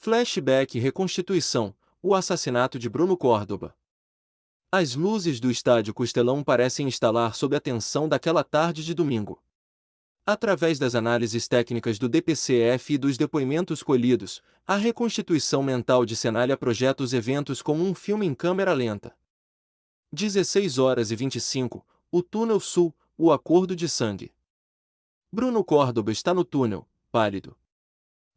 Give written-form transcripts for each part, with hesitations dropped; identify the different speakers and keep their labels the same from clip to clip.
Speaker 1: Flashback e reconstituição, o assassinato de Bruno Córdoba. As luzes do estádio Castelão parecem estalar sob a tensão daquela tarde de domingo. Através das análises técnicas do DPCF e dos depoimentos colhidos, a reconstituição mental de Cenália projeta os eventos como um filme em câmera lenta. 16h25, o túnel sul, o acordo de sangue. Bruno Córdoba está no túnel, pálido.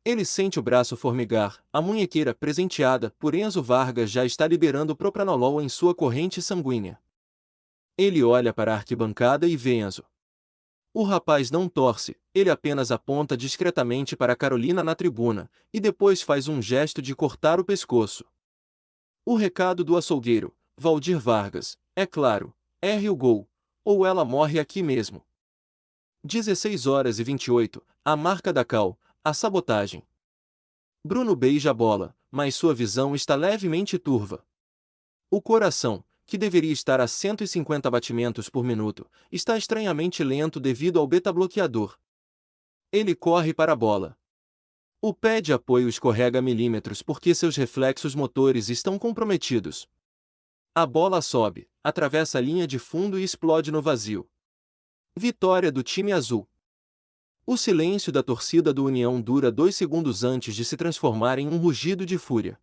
Speaker 1: Ele sente o braço formigar, a munhequeira presenteada por Enzo Vargas já está liberando propranolol em sua corrente sanguínea. Ele olha para a arquibancada e vê Enzo. O rapaz não torce, ele apenas aponta discretamente para Carolina na tribuna, e depois faz um gesto de cortar o pescoço. O recado do açougueiro, Valdir Vargas, é claro, erre o gol, ou ela morre aqui mesmo. 16h28, a marca da cal, a sabotagem. Bruno beija a bola, mas sua visão está levemente turva. O coração, que deveria estar a 150 batimentos por minuto, está estranhamente lento devido ao beta-bloqueador. Ele corre para a bola. O pé de apoio escorrega milímetros porque seus reflexos motores estão comprometidos. A bola sobe, atravessa a linha de fundo e explode no vazio. Vitória do time azul. O silêncio da torcida do União dura 2 segundos antes de se transformar em um rugido de fúria.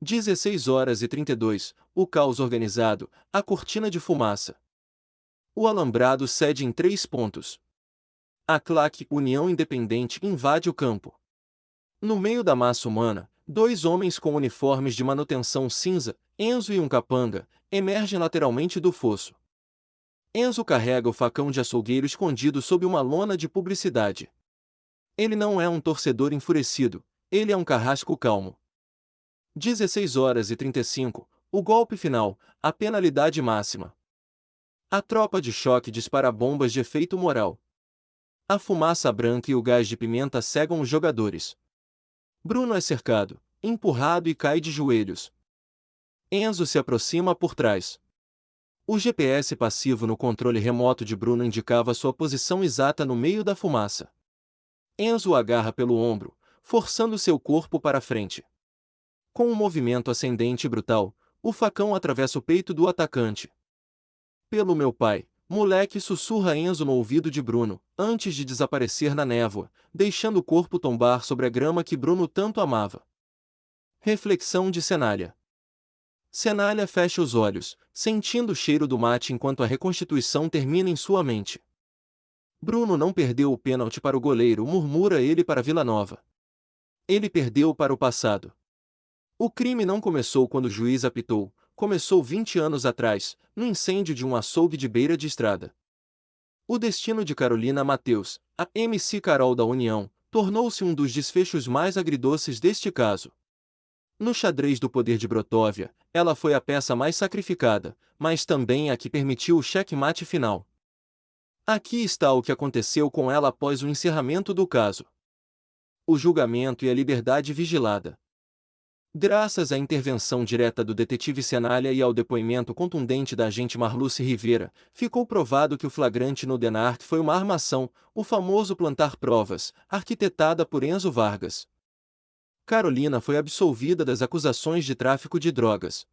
Speaker 1: 16h32, o caos organizado, a cortina de fumaça. O alambrado cede em 3 pontos. A claque União Independente invade o campo. No meio da massa humana, 2 homens com uniformes de manutenção cinza, Enzo e um capanga, emergem lateralmente do fosso. Enzo carrega o facão de açougueiro escondido sob uma lona de publicidade. Ele não é um torcedor enfurecido, ele é um carrasco calmo. 16h35, o golpe final, a penalidade máxima. A tropa de choque dispara bombas de efeito moral. A fumaça branca e o gás de pimenta cegam os jogadores. Bruno é cercado, empurrado e cai de joelhos. Enzo se aproxima por trás. O GPS passivo no controle remoto de Bruno indicava sua posição exata no meio da fumaça. Enzo o agarra pelo ombro, forçando seu corpo para frente. Com um movimento ascendente e brutal, o facão atravessa o peito do atacante. Pelo meu pai, moleque, sussurra Enzo no ouvido de Bruno, antes de desaparecer na névoa, deixando o corpo tombar sobre a grama que Bruno tanto amava. Reflexão de Cenália. Cenália fecha os olhos, sentindo o cheiro do mate enquanto a reconstituição termina em sua mente. Bruno não perdeu o pênalti para o goleiro, murmura ele para Vila Nova. Ele perdeu para o passado. O crime não começou quando o juiz apitou, começou 20 anos atrás, no incêndio de um açougue de beira de estrada. O destino de Carolina Mateus, a MC Carol da União, tornou-se um dos desfechos mais agridoces deste caso. No xadrez do poder de Brotóvia, ela foi a peça mais sacrificada, mas também a que permitiu o checkmate final. Aqui está o que aconteceu com ela após o encerramento do caso. O julgamento e a liberdade vigilada. Graças à intervenção direta do detetive Cenália e ao depoimento contundente da agente Marluce Rivera, ficou provado que o flagrante no DNARC foi uma armação, o famoso plantar provas, arquitetada por Enzo Vargas. Carolina foi absolvida das acusações de tráfico de drogas.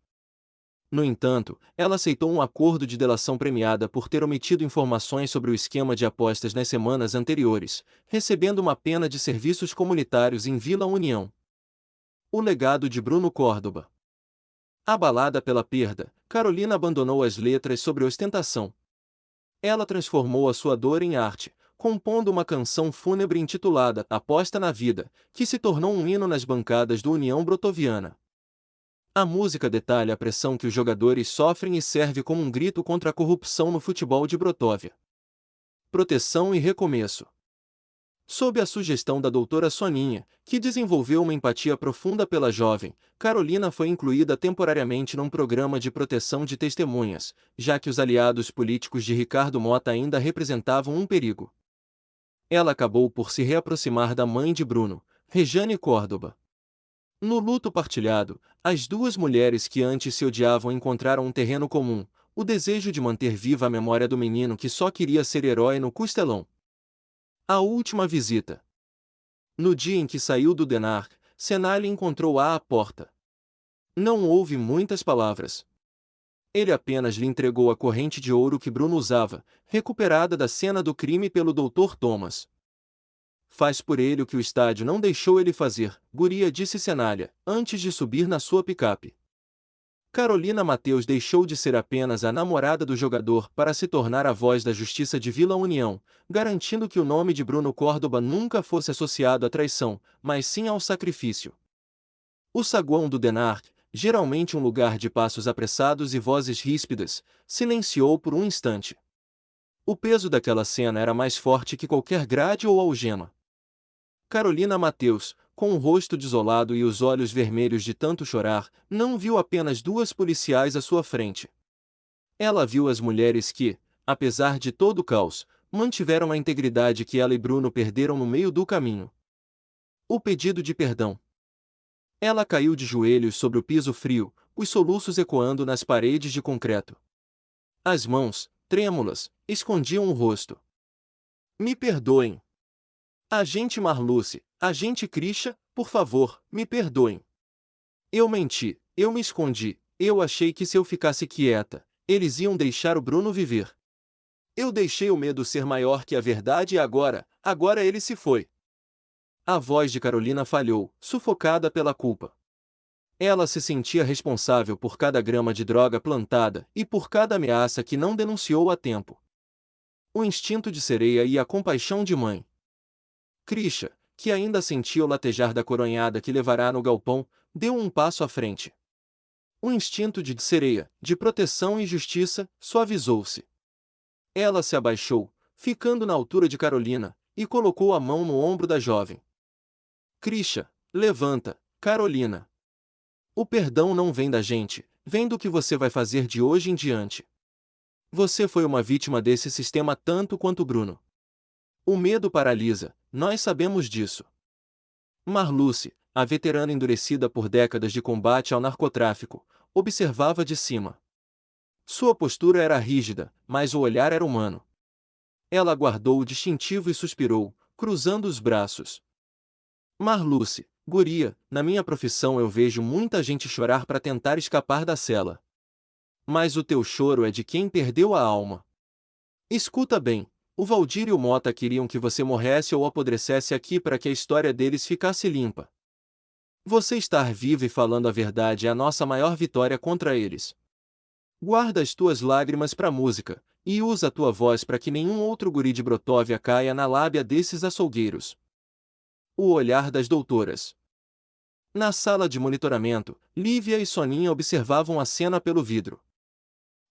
Speaker 1: No entanto, ela aceitou um acordo de delação premiada por ter omitido informações sobre o esquema de apostas nas semanas anteriores, recebendo uma pena de serviços comunitários em Vila União. O legado de Bruno Córdoba. Abalada pela perda, Carolina abandonou as letras sobre ostentação. Ela transformou a sua dor em arte, compondo uma canção fúnebre intitulada Aposta na Vida, que se tornou um hino nas bancadas do União Brotoviana. A música detalha a pressão que os jogadores sofrem e serve como um grito contra a corrupção no futebol de Brotóvia. Proteção e recomeço. Sob a sugestão da doutora Soninha, que desenvolveu uma empatia profunda pela jovem, Carolina foi incluída temporariamente num programa de proteção de testemunhas, já que os aliados políticos de Ricardo Mota ainda representavam um perigo. Ela acabou por se reaproximar da mãe de Bruno, Rejane Córdoba. No luto partilhado, as duas mulheres que antes se odiavam encontraram um terreno comum, o desejo de manter viva a memória do menino que só queria ser herói no Castelão. A última visita. No dia em que saiu do DNARC, Cenália encontrou-a à porta. Não houve muitas palavras. Ele apenas lhe entregou a corrente de ouro que Bruno usava, recuperada da cena do crime pelo Dr. Thomas. Faz por ele o que o estádio não deixou ele fazer, guria, disse Cenália, antes de subir na sua picape. Carolina Mateus deixou de ser apenas a namorada do jogador para se tornar a voz da justiça de Vila União, garantindo que o nome de Bruno Córdoba nunca fosse associado à traição, mas sim ao sacrifício. O saguão do Denarc, geralmente um lugar de passos apressados e vozes ríspidas, silenciou por um instante. O peso daquela cena era mais forte que qualquer grade ou algema. Carolina Mateus, com o rosto desolado e os olhos vermelhos de tanto chorar, não viu apenas duas policiais à sua frente. Ela viu as mulheres que, apesar de todo o caos, mantiveram a integridade que ela e Bruno perderam no meio do caminho. O pedido de perdão. Ela caiu de joelhos sobre o piso frio, os soluços ecoando nas paredes de concreto. As mãos, trêmulas, escondiam o rosto. Me perdoem. Agente Marluce, agente Krisha, por favor, me perdoem. Eu menti, eu me escondi, eu achei que se eu ficasse quieta, eles iam deixar o Bruno viver. Eu deixei o medo ser maior que a verdade e agora ele se foi. A voz de Carolina falhou, sufocada pela culpa. Ela se sentia responsável por cada grama de droga plantada e por cada ameaça que não denunciou a tempo. O instinto de sereia e a compaixão de mãe. Krisha, que ainda sentia o latejar da coronhada que levará no galpão, deu um passo à frente. O instinto de sereia, de proteção e justiça, suavizou-se. Ela se abaixou, ficando na altura de Carolina, e colocou a mão no ombro da jovem. Krisha, levanta, Carolina. O perdão não vem da gente, vem do que você vai fazer de hoje em diante. Você foi uma vítima desse sistema tanto quanto Bruno. O medo paralisa, nós sabemos disso. Marluce, a veterana endurecida por décadas de combate ao narcotráfico, observava de cima. Sua postura era rígida, mas o olhar era humano. Ela guardou o distintivo e suspirou, cruzando os braços. Marluce, guria, na minha profissão eu vejo muita gente chorar para tentar escapar da cela. Mas o teu choro é de quem perdeu a alma. Escuta bem. O Valdir e o Mota queriam que você morresse ou apodrecesse aqui para que a história deles ficasse limpa. Você estar vivo e falando a verdade é a nossa maior vitória contra eles. Guarda as tuas lágrimas para a música, e usa a tua voz para que nenhum outro guri de Brotóvia caia na lábia desses açougueiros. O olhar das doutoras. Na sala de monitoramento, Lívia e Soninha observavam a cena pelo vidro.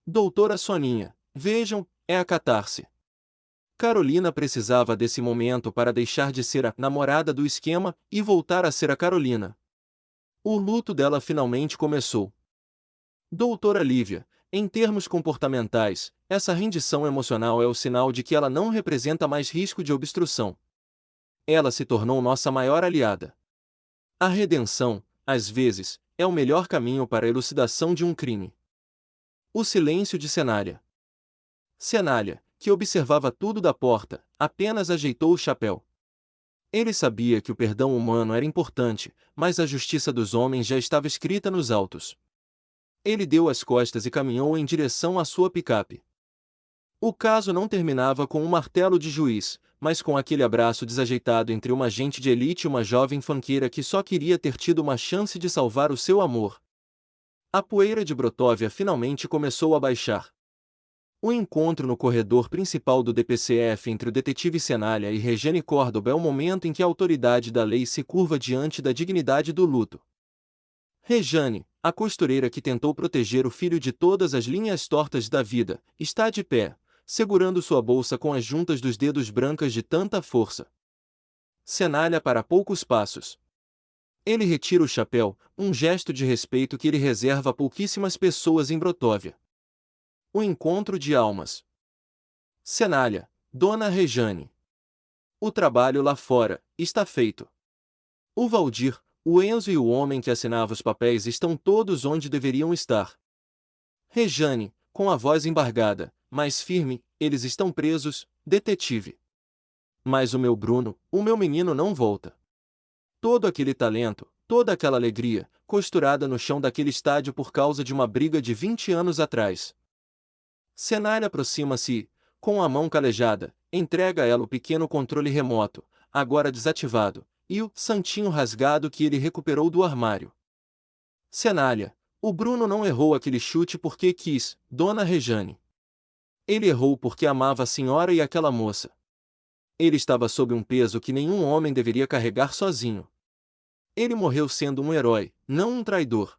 Speaker 1: Doutora Soninha, vejam, é a catarse. Carolina precisava desse momento para deixar de ser a namorada do esquema e voltar a ser a Carolina. O luto dela finalmente começou. Doutora Lívia, em termos comportamentais, essa rendição emocional é o sinal de que ela não representa mais risco de obstrução. Ela se tornou nossa maior aliada. A redenção, às vezes, é o melhor caminho para a elucidação de um crime. O silêncio de Cenália. Cenália, que observava tudo da porta, apenas ajeitou o chapéu. Ele sabia que o perdão humano era importante, mas a justiça dos homens já estava escrita nos autos. Ele deu as costas e caminhou em direção à sua picape. O caso não terminava com um martelo de juiz, mas com aquele abraço desajeitado entre uma agente de elite e uma jovem fanqueira que só queria ter tido uma chance de salvar o seu amor. A poeira de Brotóvia finalmente começou a baixar. O encontro no corredor principal do DPCF entre o detetive Cenália e Regiane Córdoba é o momento em que a autoridade da lei se curva diante da dignidade do luto. Regiane, a costureira que tentou proteger o filho de todas as linhas tortas da vida, está de pé, segurando sua bolsa com as juntas dos dedos brancas de tanta força. Cenália para poucos passos. Ele retira o chapéu, um gesto de respeito que ele reserva a pouquíssimas pessoas em Brotóvia. O encontro de almas. Cenália, Dona Regiane. O trabalho lá fora está feito. O Valdir, o Enzo e o homem que assinava os papéis estão todos onde deveriam estar. Regiane, com a voz embargada, mas firme, eles estão presos, detetive. Mas o meu Bruno, o meu menino não volta. Todo aquele talento, Toda aquela alegria, costurada no chão daquele estádio por causa de uma briga de 20 anos atrás. Cenária aproxima-se e, com a mão calejada, entrega a ela o pequeno controle remoto, agora desativado, e o santinho rasgado que ele recuperou do armário. Cenária, o Bruno não errou aquele chute porque quis, Dona Rejane. Ele errou porque amava a senhora e aquela moça. Ele estava sob um peso que nenhum homem deveria carregar sozinho. Ele morreu sendo um herói, não um traidor.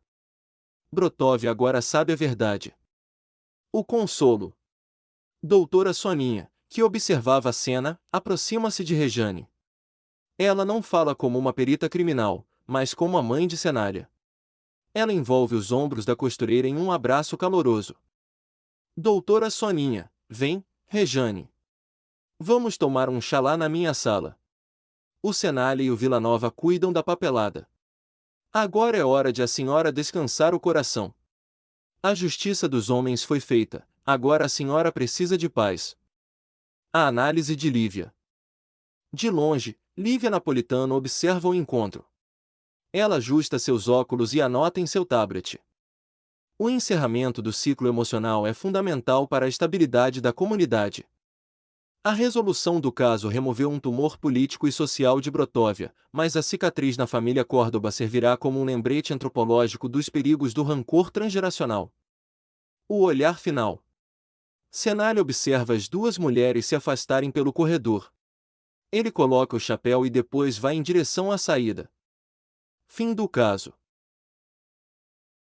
Speaker 1: Brotov agora sabe a verdade. O consolo. Doutora Soninha, que observava a cena, aproxima-se de Rejane. Ela não fala como uma perita criminal, mas como a mãe de Cenária. Ela envolve os ombros da costureira em um abraço caloroso. Doutora Soninha, vem, Rejane. Vamos tomar um chá lá na minha sala. O Cenália e o Villanova cuidam da papelada. Agora é hora de a senhora descansar o coração. A justiça dos homens foi feita, agora a senhora precisa de paz. A análise de Lívia. De longe, Lívia Napolitano observa o encontro. Ela ajusta seus óculos e anota em seu tablet. O encerramento do ciclo emocional é fundamental para a estabilidade da comunidade. A resolução do caso removeu um tumor político e social de Brotóvia, mas a cicatriz na família Córdoba servirá como um lembrete antropológico dos perigos do rancor transgeracional. O olhar final. Cenália observa as duas mulheres se afastarem pelo corredor. Ele coloca o chapéu e depois vai em direção à saída. Fim do caso.